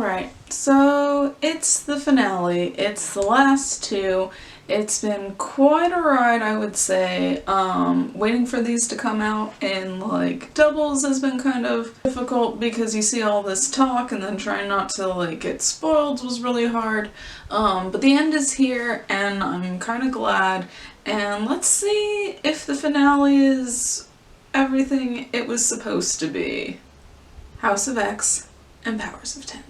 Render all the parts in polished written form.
Alright, so it's the finale. It's the last two. It's been quite a ride, I would say. Waiting for these to come out in like doubles has been kind of difficult because you see all this talk and then trying not to like get spoiled was really hard. But the end is here and I'm kind of glad. And let's see if the finale is everything it was supposed to be. House of X and Powers of 10.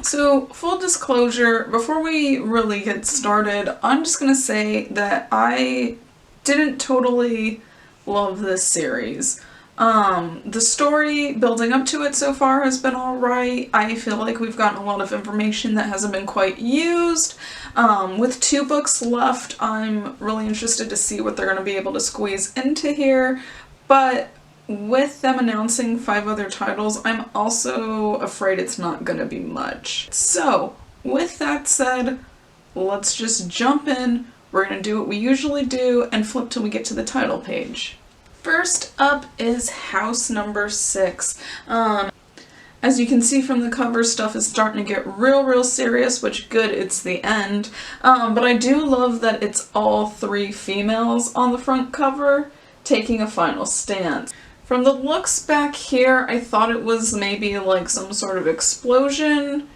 So, full disclosure, before we really get started, I'm just gonna say that I didn't totally love this series. The story building up to it so far has been alright. I feel like we've gotten a lot of information that hasn't been quite used. With 2 books left, I'm really interested to see what they're gonna be able to squeeze into here, but with them announcing 5 other titles, I'm also afraid it's not gonna be much. So, with that said, let's just jump in. We're gonna do what we usually do and flip till we get to the title page. First up is house number 6. As you can see from the cover, stuff is starting to get real serious, which good, it's the end. But I do love that it's all 3 females on the front cover taking a final stance. From the looks back here, I thought it was maybe like some sort of explosion,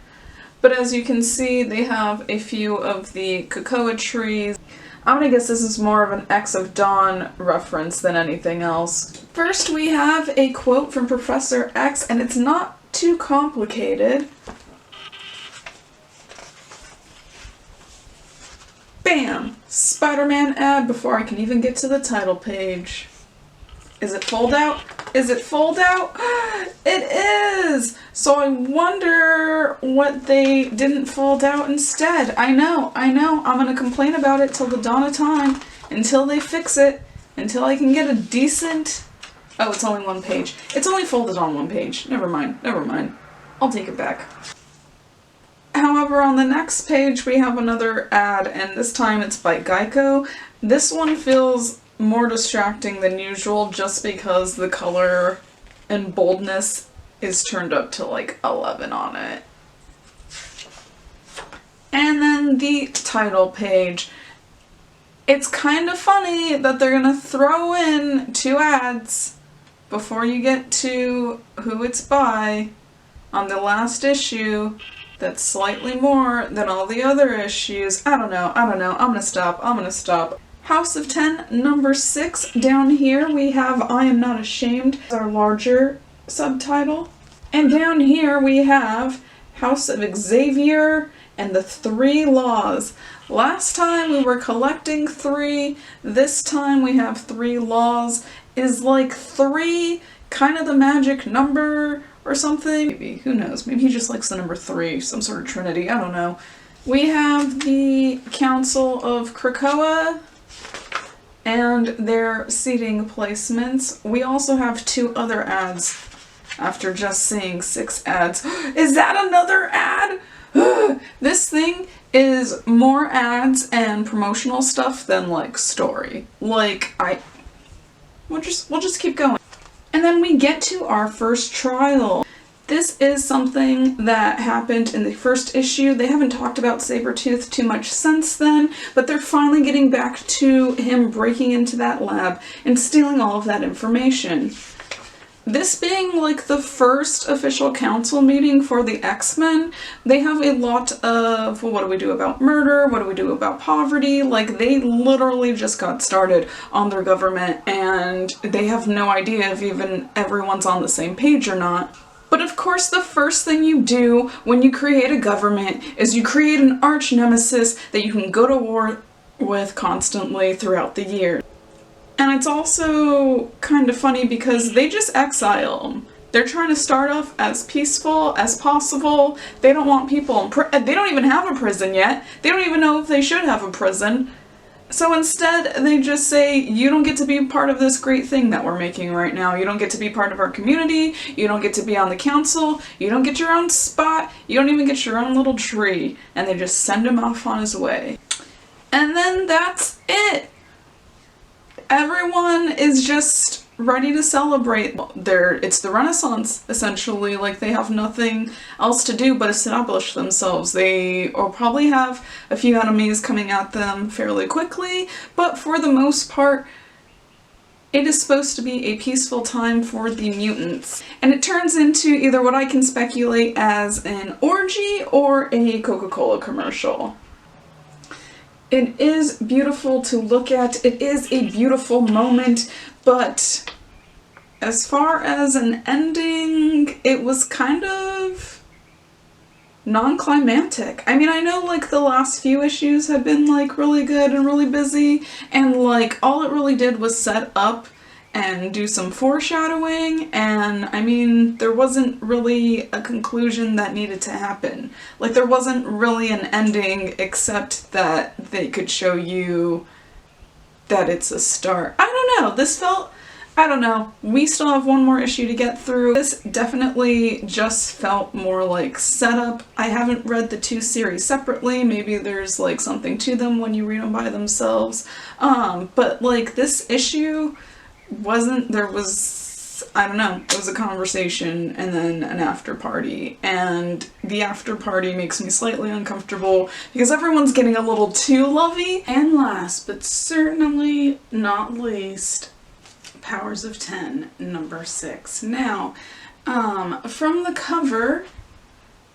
but as you can see, they have a few of the cocoa trees. I'm gonna guess this is more of an X of Dawn reference than anything else. First, we have a quote from Professor X, and it's not too complicated. Bam! Spider-Man ad before I can even get to the title page. Is it fold out? Is it fold out? It is! So I wonder what they didn't fold out instead. I know. I'm gonna complain about it till the dawn of time, until they fix it, until I can get a decent... Oh, it's only 1 page. It's only folded on 1 page. Never mind. I'll take it back. However, on the next page we have another ad, and this time it's by Geico. This one feels more distracting than usual just because the color and boldness is turned up to like 11 on it. And then the title page. It's kind of funny that they're gonna throw in 2 ads before you get to who it's by on the last issue. That's slightly more than all the other issues. I don't know. I'm gonna stop. House of 10, number 6. Down here we have I Am Not Ashamed, our larger subtitle. And down here we have House of Xavier and the 3 Laws. Last time we were collecting 3, this time we have 3 Laws. Is like 3 kind of the magic number or something? Maybe, who knows, maybe he just likes the number 3, some sort of trinity, I don't know. We have the Council of Krakoa and their seating placements. We also have 2 other ads after just seeing 6 ads. Is that another ad? This thing is more ads and promotional stuff than like story. Like we'll just keep going. And then we get to our first trial. This is something that happened in the first issue. They haven't talked about Sabretooth too much since then, but they're finally getting back to him breaking into that lab and stealing all of that information. This being like the first official council meeting for the X-Men, they have a lot of, well, what do we do about murder? What do we do about poverty? Like, they literally just got started on their government and they have no idea if even everyone's on the same page or not. But of course the first thing you do when you create a government is you create an arch nemesis that you can go to war with constantly throughout the year. And it's also kind of funny because they just exile them. They're trying to start off as peaceful as possible. They don't want people in they don't even have a prison yet. They don't even know if they should have a prison. So instead, they just say, you don't get to be part of this great thing that we're making right now. You don't get to be part of our community. You don't get to be on the council. You don't get your own spot. You don't even get your own little tree. And they just send him off on his way. And then that's it. Everyone is just ready to celebrate. It's the Renaissance, essentially. Like, they have nothing else to do but establish themselves. They will probably have a few enemies coming at them fairly quickly, but for the most part, it is supposed to be a peaceful time for the mutants. And it turns into either what I can speculate as an orgy or a Coca-Cola commercial. It is beautiful to look at. It is a beautiful moment, but as far as an ending, it was kind of non-climactic. I mean, I know like the last few issues have been like really good and really busy, and like all it really did was set up and do some foreshadowing, and I mean, there wasn't really a conclusion that needed to happen. Like, there wasn't really an ending except that they could show you that it's a start. I don't know, this felt, I don't know, we still have one more issue to get through. This definitely just felt more like setup. I haven't read the two series separately, maybe there's like something to them when you read them by themselves, but like this issue there was, I don't know, it was a conversation and then an after party, and the after party makes me slightly uncomfortable because everyone's getting a little too lovey. And last but certainly not least, Powers of 10, number 6. Now, from the cover,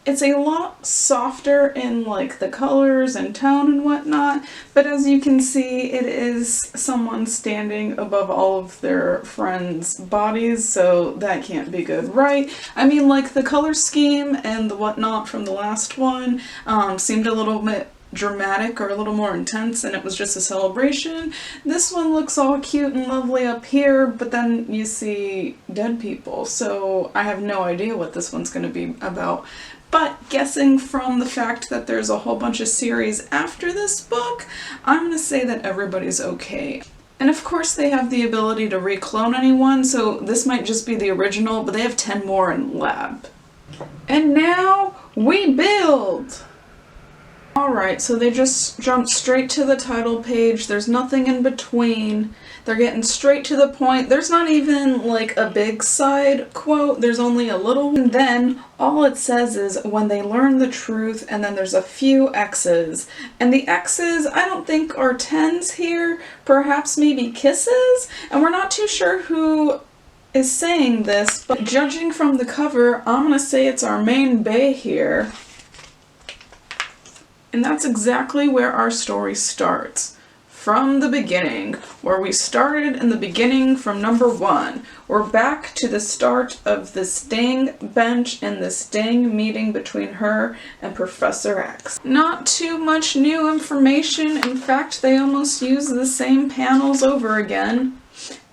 it's a lot softer in like the colors and tone and whatnot, but as you can see, it is someone standing above all of their friends' bodies, so that can't be good, right? I mean, like the color scheme and the whatnot from the last one seemed a little bit dramatic or a little more intense, and it was just a celebration. This one looks all cute and lovely up here, but then you see dead people, so I have no idea what this one's going to be about. But guessing from the fact that there's a whole bunch of series after this book, I'm going to say that everybody's okay. And of course they have the ability to reclone anyone, so this might just be the original, but they have 10 more in lab. And now we build! Alright, so they just jumped straight to the title page. There's nothing in between. They're getting straight to the point. There's not even like a big side quote. There's only a little one. And then all it says is when they learn the truth, and then there's a few X's. And the X's I don't think are 10s here. Perhaps maybe kisses? And we're not too sure who is saying this, but judging from the cover, I'm gonna say it's our main bae here. And that's exactly where our story starts. From the beginning, where we started in the beginning from number 1. We're back to the start of this dang bench and this dang meeting between her and Professor X. Not too much new information. In fact, they almost use the same panels over again.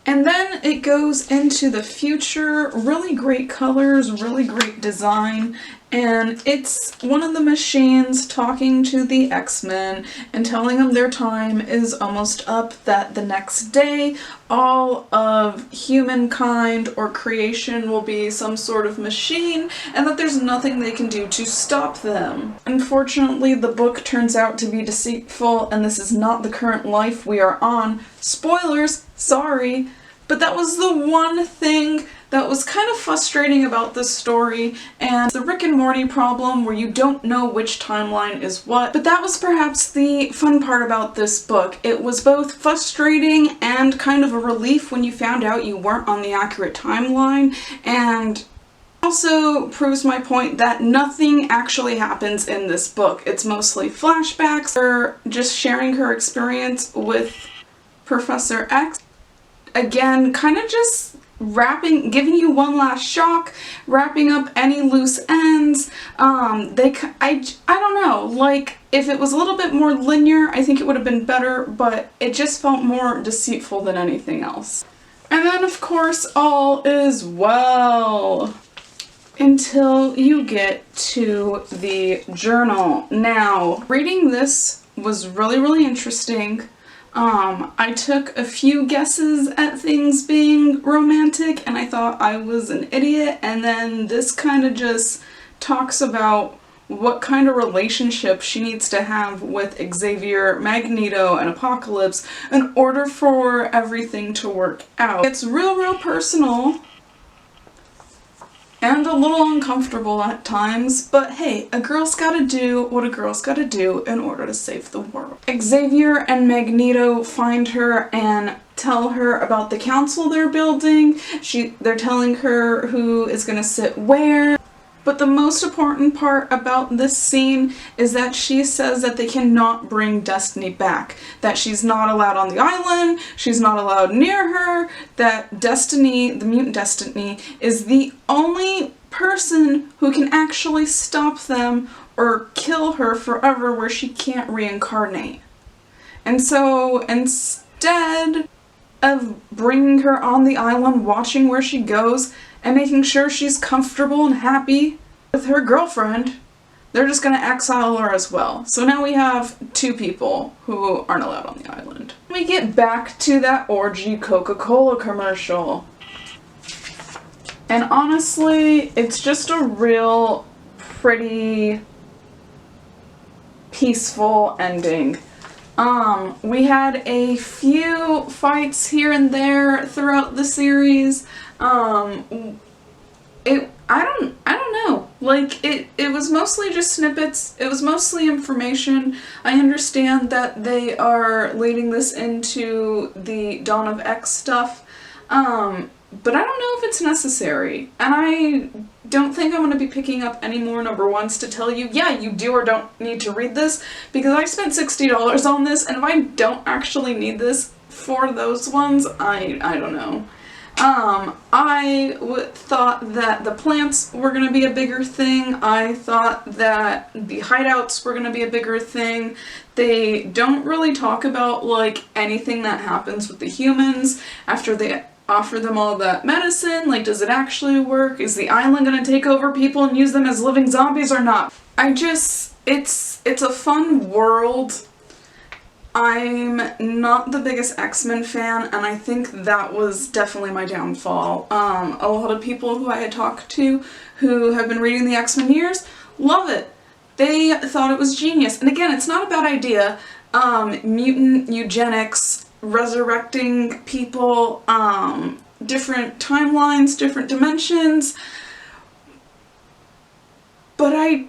And then it goes into the future, really great colors, really great design, and it's one of the machines talking to the X-Men and telling them their time is almost up, that the next day all of humankind or creation will be some sort of machine, and that there's nothing they can do to stop them. Unfortunately, the book turns out to be deceitful, and this is not the current life we are on. Spoilers, sorry. But that was the one thing that was kind of frustrating about this story, and the Rick and Morty problem where you don't know which timeline is what. But that was perhaps the fun part about this book. It was both frustrating and kind of a relief when you found out you weren't on the accurate timeline, and also proves my point that nothing actually happens in this book. It's mostly flashbacks or just sharing her experience with Professor X. Again, kind of just giving you one last shock, wrapping up any loose ends. I don't know, like, if it was a little bit more linear, I think it would have been better, but it just felt more deceitful than anything else. And then, of course, all is well. Until you get to the journal. Now, reading this was really, really interesting. I took a few guesses at things being romantic, and I thought I was an idiot, and then this kind of just talks about what kind of relationship she needs to have with Xavier, Magneto, and Apocalypse in order for everything to work out. It's real personal and a little uncomfortable at times, but hey, a girl's gotta do what a girl's gotta do in order to save the world. Xavier and Magneto find her and tell her about the council they're building. They're telling her who is gonna sit where. But the most important part about this scene is that she says that they cannot bring Destiny back. That she's not allowed on the island, she's not allowed near her, that Destiny, the mutant Destiny, is the only person who can actually stop them or kill her forever where she can't reincarnate. And so instead of bringing her on the island, watching where she goes, and making sure she's comfortable and happy with her girlfriend, they're just gonna exile her as well. So now we have two people who aren't allowed on the island. We get back to that orgy Coca-Cola commercial. And honestly, it's just a real pretty peaceful ending. We had a few fights here and there throughout the series. I don't know. Like, it was mostly just snippets. It was mostly information. I understand that they are leading this into the Dawn of X stuff. But I don't know if it's necessary. And I don't think I'm going to be picking up any more number ones to tell you, yeah, you do or don't need to read this, because I spent $60 on this, and if I don't actually need this for those ones, I don't know. I thought that the plants were going to be a bigger thing. I thought that the hideouts were going to be a bigger thing. They don't really talk about, like, anything that happens with the humans after they offer them all that medicine. Like, does it actually work? Is the island going to take over people and use them as living zombies or not? It's a fun world. I'm not the biggest X-Men fan, and I think that was definitely my downfall. A lot of people who I had talked to who have been reading the X-Men years love it. They thought it was genius. And again, it's not a bad idea. Mutant eugenics, resurrecting people, different timelines, different dimensions. But I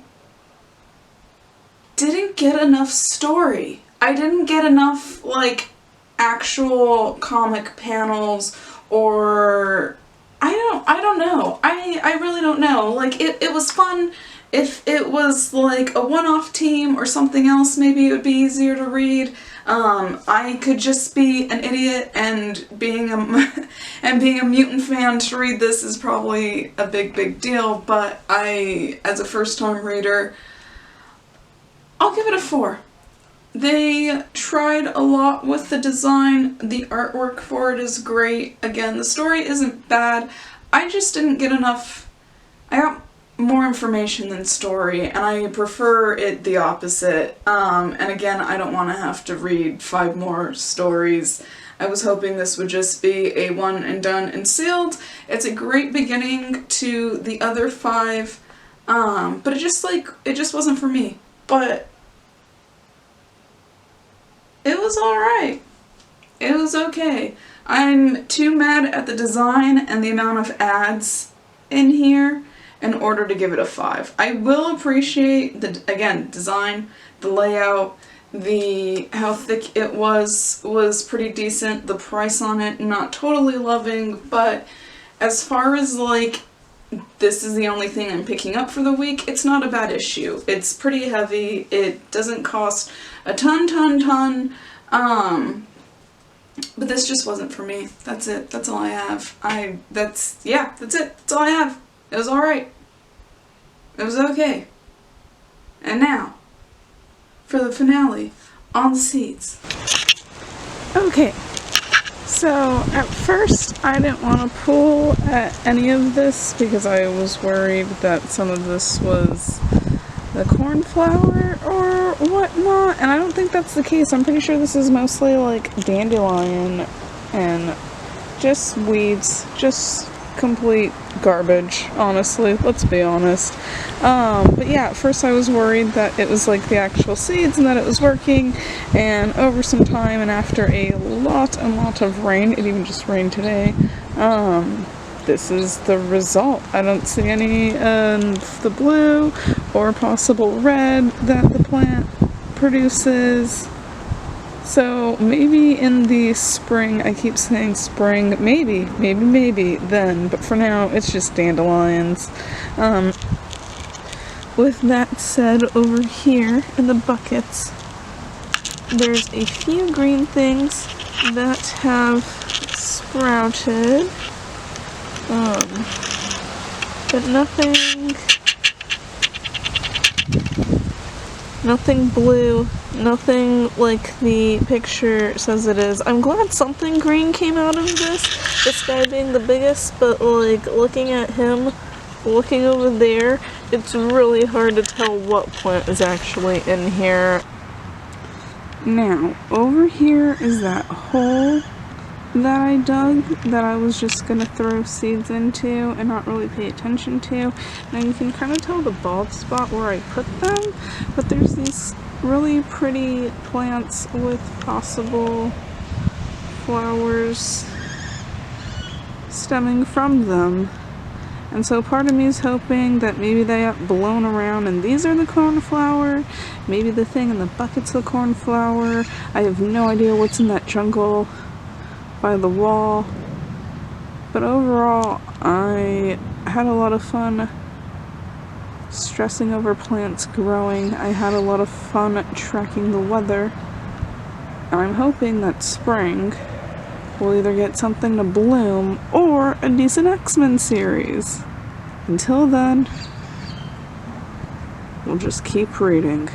didn't get enough story. I didn't get enough, like, actual comic panels, or I don't know. I really don't know. Like, it was fun. If it was like a one-off team or something else, maybe it would be easier to read. I could just be an idiot, and being a mutant fan to read this is probably a big deal, but as a first-time reader, I'll give it a 4. They tried a lot with the design. The artwork for it is great. Again, the story isn't bad. I just didn't get enough. I got more information than story, and I prefer it the opposite. And again, I don't want to have to read 5 more stories. I was hoping this would just be a one and done and sealed. It's a great beginning to the other 5, but it just wasn't for me. But it was alright. It was okay. I'm too mad at the design and the amount of ads in here in order to give it a 5. I will appreciate the, again, design, the layout, how thick it was pretty decent. The price on it, not totally loving, but as far as, like, this is the only thing I'm picking up for the week, it's not a bad issue. It's pretty heavy. It doesn't cost a ton. But this just wasn't for me. That's it. That's all I have. That's it. That's all I have. It was alright. It was okay. And now, for the finale, on the seats. Okay. So, at first, I didn't want to pull at any of this because I was worried that some of this was the cornflower or whatnot, and I don't think that's the case. I'm pretty sure this is mostly, like, dandelion and just weeds, just complete garbage, honestly. Let's be honest. But yeah, at first I was worried that it was like the actual seeds and that it was working, and over some time and after a lot of rain, it even just rained today, this is the result. I don't see any of the blue or possible red that the plant produces. So maybe in the spring, I keep saying spring, maybe then, but for now it's just dandelions. With that said, over here in the buckets, there's a few green things that have sprouted, but nothing blue, nothing like the picture says it is. I'm glad something green came out of this guy being the biggest, but like looking at him, looking over there, it's really hard to tell what plant is actually in here. Now, over here is that hole that I dug that I was just gonna throw seeds into and not really pay attention to. Now you can kind of tell the bald spot where I put them, but there's these really pretty plants with possible flowers stemming from them. And so part of me is hoping that maybe they got blown around and these are the cornflower. Maybe the thing in the bucket's the cornflower. I have no idea what's in that jungle by the wall, but overall I had a lot of fun stressing over plants growing. I had a lot of fun tracking the weather, and I'm hoping that spring we'll either get something to bloom or a decent X-Men series. Until then, we'll just keep reading.